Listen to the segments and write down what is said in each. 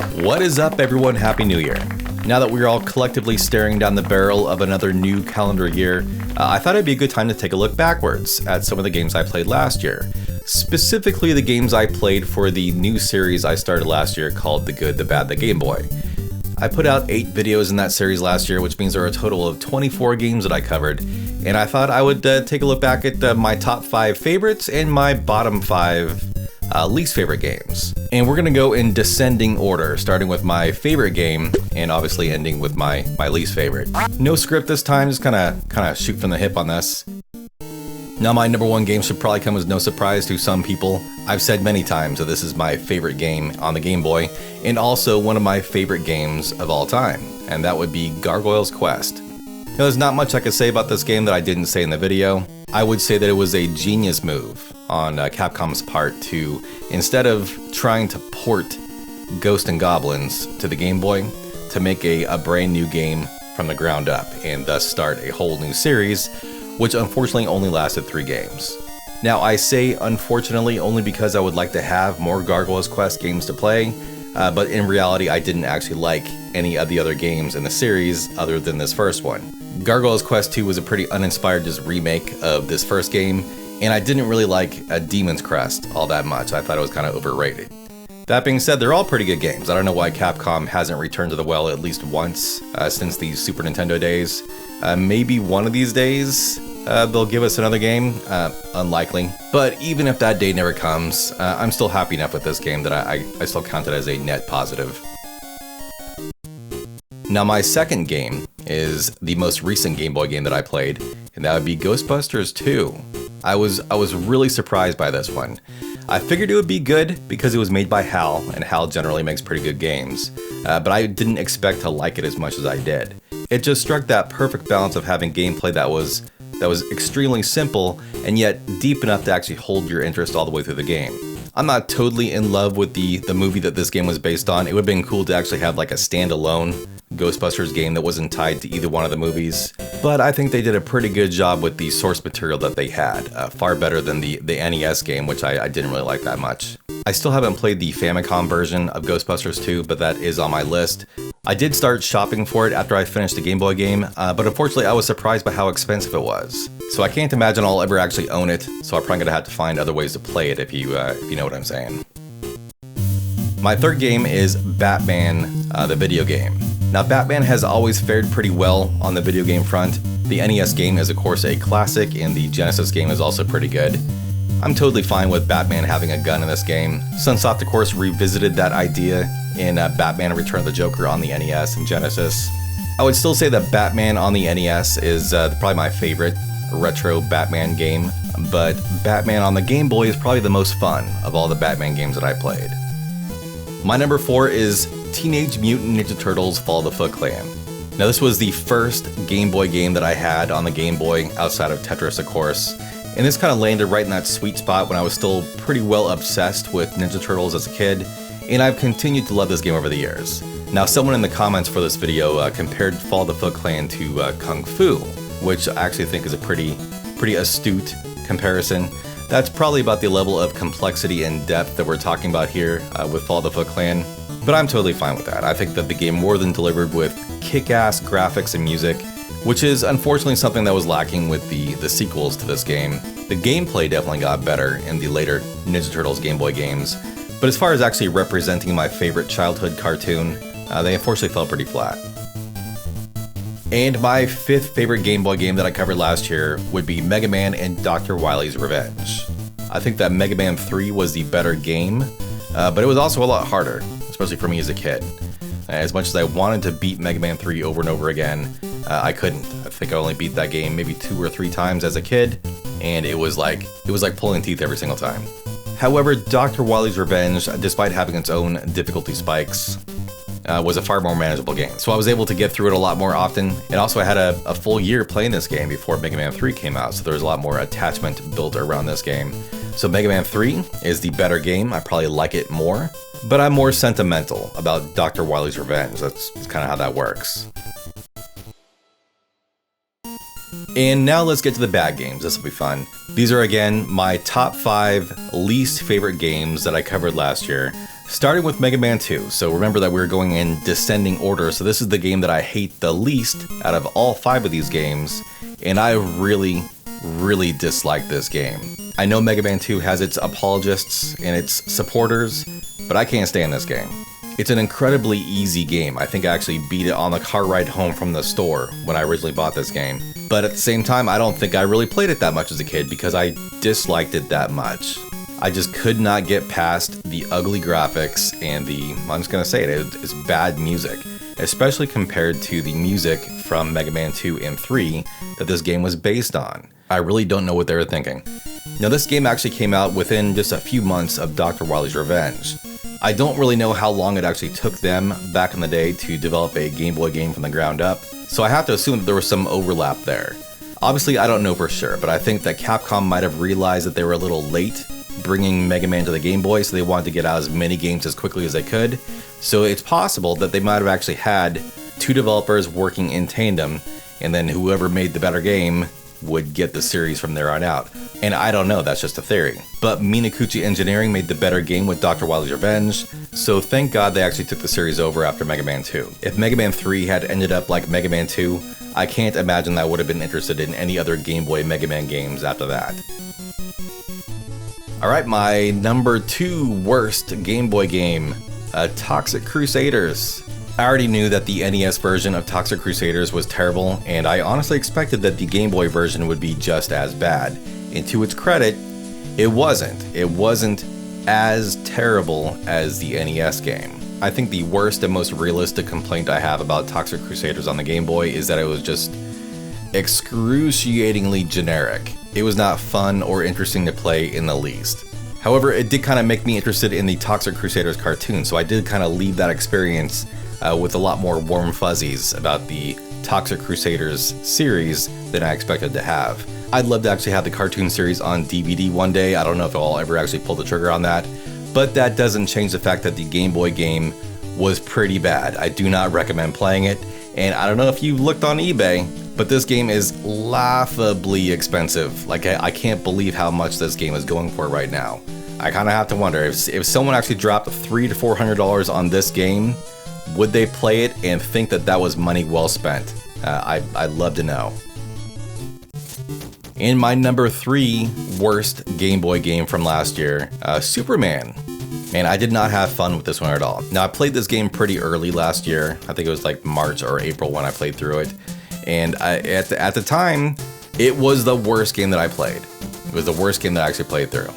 What is up, everyone? Happy New Year. Now that we're all collectively staring down the barrel of another new calendar year, I thought it'd be a good time to take a look backwards at some of the games I played last year. Specifically the games I played for the new series I started last year called The Good, The Bad, The Game Boy. I put out 8 videos in that series last year, which means there are a total of 24 games that I covered, and I thought I would take a look back at my top 5 favorites and my bottom 5 least favorite games. And we're gonna go in descending order, starting with my favorite game and obviously ending with my least favorite. No script this time, just kind of shoot from the hip on this. Now, my number 1 game should probably come as no surprise to some people. I've said many times that this is my favorite game on the Game Boy, and also one of my favorite games of all time, and that would be Gargo Quest. Now, there's not much I could say about this game that I didn't say in the video. I would say that it was a genius move on Capcom's part to, instead of trying to port Ghosts and Goblins to the Game Boy, to make a brand new game from the ground up, and thus start a whole new series, which unfortunately only lasted 3 games. Now, I say unfortunately only because I would like to have more Gargo Quest games to play, but in reality I didn't actually like any of the other games in the series other than this first one. Gargo Quest 2 was a pretty uninspired just remake of this first game, and I didn't really like Demon's Crest all that much. I thought it was kind of overrated. That being said, they're all pretty good games. I don't know why Capcom hasn't returned to the well at least once since the Super Nintendo days. Maybe one of these days they'll give us another game, unlikely. But even if that day never comes, I'm still happy enough with this game that I still count it as a net positive. Now, my second game is the most recent Game Boy game that I played, and that would be Ghostbusters 2. I was really surprised by this one. I figured it would be good because it was made by HAL, and HAL generally makes pretty good games, but I didn't expect to like it as much as I did. It just struck that perfect balance of having gameplay that was extremely simple and yet deep enough to actually hold your interest all the way through the game. I'm not totally in love with the movie that this game was based on. It would have been cool to actually have like a standalone Ghostbusters game that wasn't tied to either one of the movies, but I think they did a pretty good job with the source material that they had, far better than the NES game, which I didn't really like that much. I still haven't played the Famicom version of Ghostbusters 2, but that is on my list. I did start shopping for it after I finished the Game Boy game, but unfortunately I was surprised by how expensive it was. So I can't imagine I'll ever actually own it, so I'm probably gonna have to find other ways to play it if you know what I'm saying. My third game is Batman, the video game. Now, Batman has always fared pretty well on the video game front. The NES game is of course a classic, and the Genesis game is also pretty good. I'm totally fine with Batman having a gun in this game. Sunsoft of course revisited that idea in Batman Return of the Joker on the NES and Genesis. I would still say that Batman on the NES is probably my favorite retro Batman game, but Batman on the Game Boy is probably the most fun of all the Batman games that I played. My number 4 is Teenage Mutant Ninja Turtles Fall of the Foot Clan. Now, this was the first Game Boy game that I had on the Game Boy outside of Tetris, of course, and this kind of landed right in that sweet spot when I was still pretty well obsessed with Ninja Turtles as a kid, and I've continued to love this game over the years. Now, someone in the comments for this video compared Fall of the Foot Clan to Kung Fu, which I actually think is a pretty astute comparison. That's probably about the level of complexity and depth that we're talking about here with Fall of the Foot Clan, but I'm totally fine with that. I think that the game more than delivered with kick-ass graphics and music, which is unfortunately something that was lacking with the sequels to this game. The gameplay definitely got better in the later Ninja Turtles Game Boy games, but as far as actually representing my favorite childhood cartoon, they unfortunately fell pretty flat. And my 5th favorite Game Boy game that I covered last year would be Mega Man and Dr. Wily's Revenge. I think that Mega Man 3 was the better game, but it was also a lot harder, especially for me as a kid. As much as I wanted to beat Mega Man 3 over and over again, I couldn't. I think I only beat that game maybe 2 or 3 times as a kid, and it was like pulling teeth every single time. However, Dr. Wily's Revenge, despite having its own difficulty spikes, was a far more manageable game. So I was able to get through it a lot more often, and also I had a full year playing this game before Mega Man 3 came out, so there was a lot more attachment built around this game. So Mega Man 3 is the better game. I probably like it more, but I'm more sentimental about Dr. Wily's Revenge. That's kind of how that works. And now let's get to the bad games. This will be fun. These are again my top 5 least favorite games that I covered last year. Starting with Mega Man 2, so remember that we're going in descending order, so this is the game that I hate the least out of all 5 of these games, and I really dislike this game. I know Mega Man 2 has its apologists and its supporters, but I can't stand this game. It's an incredibly easy game. I think I actually beat it on the car ride home from the store when I originally bought this game. But at the same time, I don't think I really played it that much as a kid because I disliked it that much. I just could not get past the ugly graphics and I'm just gonna say it's bad music, especially compared to the music from Mega Man 2 and 3 that this game was based on. I really don't know what they were thinking. Now this game actually came out within just a few months of Dr. Wily's Revenge. I don't really know how long it actually took them back in the day to develop a Game Boy game from the ground up, so I have to assume that there was some overlap there. Obviously I don't know for sure, but I think that Capcom might have realized that they were a little late bringing Mega Man to the Game Boy, so they wanted to get out as many games as quickly as they could. So it's possible that they might have actually had 2 developers working in tandem, and then whoever made the better game would get the series from there on out. And I don't know, that's just a theory. But Minakuchi Engineering made the better game with Dr. Wily's Revenge, so thank God they actually took the series over after Mega Man 2. If Mega Man 3 had ended up like Mega Man 2, I can't imagine that I would have been interested in any other Game Boy Mega Man games after that. Alright, my number 2 worst Game Boy game, Toxic Crusaders. I already knew that the NES version of Toxic Crusaders was terrible, and I honestly expected that the Game Boy version would be just as bad. And to its credit, it wasn't. It wasn't as terrible as the NES game. I think the worst and most realistic complaint I have about Toxic Crusaders on the Game Boy is that it was just excruciatingly generic. It was not fun or interesting to play in the least. However, it did kind of make me interested in the Toxic Crusaders cartoon, so I did kind of leave that experience with a lot more warm fuzzies about the Toxic Crusaders series than I expected to have. I'd love to actually have the cartoon series on DVD one day. I don't know if I'll ever actually pull the trigger on that, but that doesn't change the fact that the Game Boy game was pretty bad. I do not recommend playing it, and I don't know if you looked on eBay, but this game is laughably expensive. Like, I can't believe how much this game is going for right now. I kind of have to wonder, if someone actually dropped $300 to $400 on this game, would they play it and think that that was money well spent? I'd love to know. In my number 3 worst Game Boy game from last year, Superman. And I did not have fun with this one at all. Now, I played this game pretty early last year. I think it was like March or April when I played through it. And at the time, it was the worst game that I played. It was the worst game that I actually played through.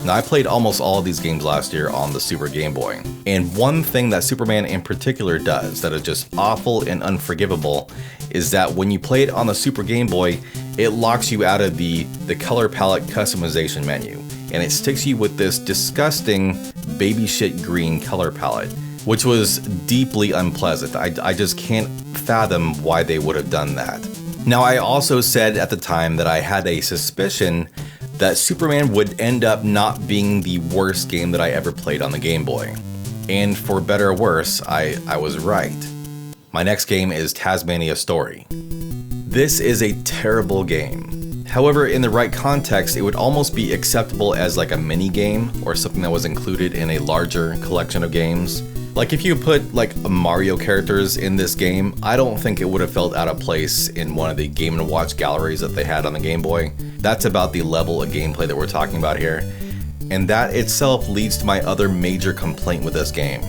Now, I played almost all of these games last year on the Super Game Boy. And one thing that Superman in particular does that is just awful and unforgivable is that when you play it on the Super Game Boy, it locks you out of the color palette customization menu. And it sticks you with this disgusting baby shit green color palette, which was deeply unpleasant. I just can't fathom why they would have done that. Now, I also said at the time that I had a suspicion that Superman would end up not being the worst game that I ever played on the Game Boy. And for better or worse, I was right. My next game is Tasmania Story. This is a terrible game. However, in the right context, it would almost be acceptable as like a mini game or something that was included in a larger collection of games. Like if you put like Mario characters in this game, I don't think it would have felt out of place in one of the Game & Watch galleries that they had on the Game Boy. That's about the level of gameplay that we're talking about here. And that itself leads to my other major complaint with this game.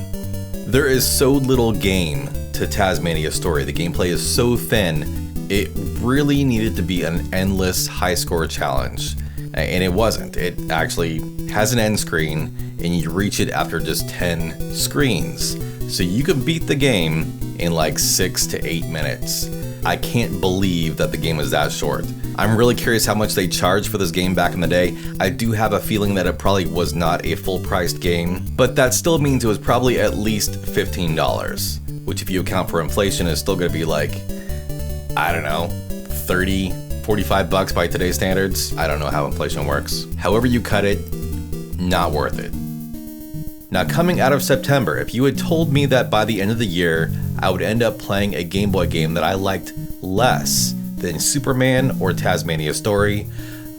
There is so little game to Tasmania Story. The gameplay is so thin, it really needed to be an endless high score challenge. And it wasn't. It actually has an end screen, and you reach it after just 10 screens. So you can beat the game in like 6 to 8 minutes. I can't believe that the game is that short. I'm really curious how much they charged for this game back in the day. I do have a feeling that it probably was not a full-priced game, but that still means it was probably at least $15, which if you account for inflation is still gonna be like, I don't know, 30, 45 bucks by today's standards. I don't know how inflation works. However you cut it, not worth it. Now, coming out of September, if you had told me that by the end of the year, I would end up playing a Game Boy game that I liked less than Superman or Tasmania Story,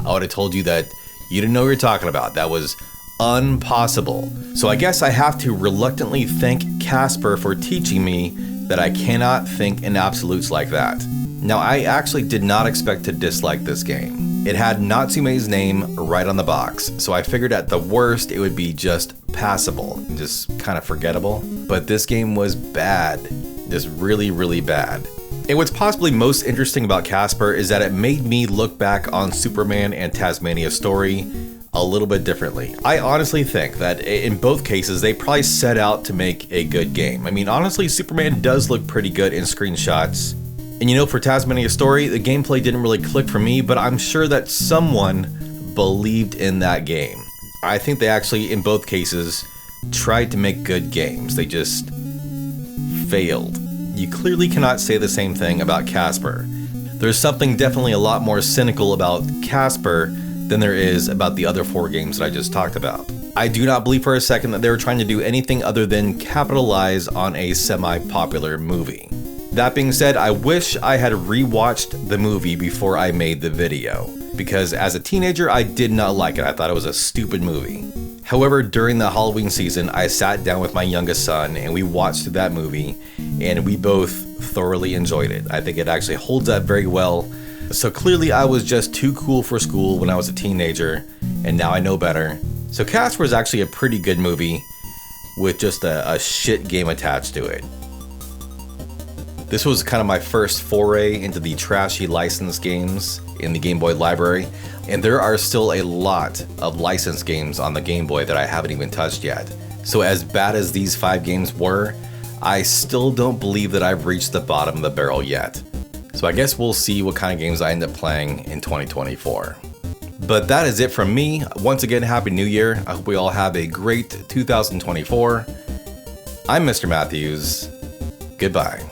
I would have told you that you didn't know what you're talking about. That was impossible. So I guess I have to reluctantly thank Casper for teaching me that I cannot think in absolutes like that. Now, I actually did not expect to dislike this game. It had Natsume's name right on the box, so I figured at the worst it would be just passable, just kind of forgettable. But this game was bad, just really, really bad. And what's possibly most interesting about Casper is that it made me look back on Superman and Tasmania Story a little bit differently. I honestly think that in both cases, they probably set out to make a good game. I mean, honestly, Superman does look pretty good in screenshots. And you know, for Tasmania Story, the gameplay didn't really click for me, but I'm sure that someone believed in that game. I think they actually, in both cases, tried to make good games. They just failed. You clearly cannot say the same thing about Casper. There's something definitely a lot more cynical about Casper than there is about the other 4 games that I just talked about. I do not believe for a second that they were trying to do anything other than capitalize on a semi-popular movie. That being said, I wish I had rewatched the movie before I made the video, because as a teenager I did not like it. I thought it was a stupid movie. However, during the Halloween season, I sat down with my youngest son and we watched that movie, and we both thoroughly enjoyed it. I think it actually holds up very well. So clearly I was just too cool for school when I was a teenager, and now I know better. So Casper is actually a pretty good movie with just a shit game attached to it. This was kind of my first foray into the trashy licensed games in the Game Boy library, and there are still a lot of licensed games on the Game Boy that I haven't even touched yet. So as bad as these 5 games were, I still don't believe that I've reached the bottom of the barrel yet. So I guess we'll see what kind of games I end up playing in 2024. But that is it from me. Once again, Happy New Year. I hope we all have a great 2024. I'm Mr. Matthews. Goodbye.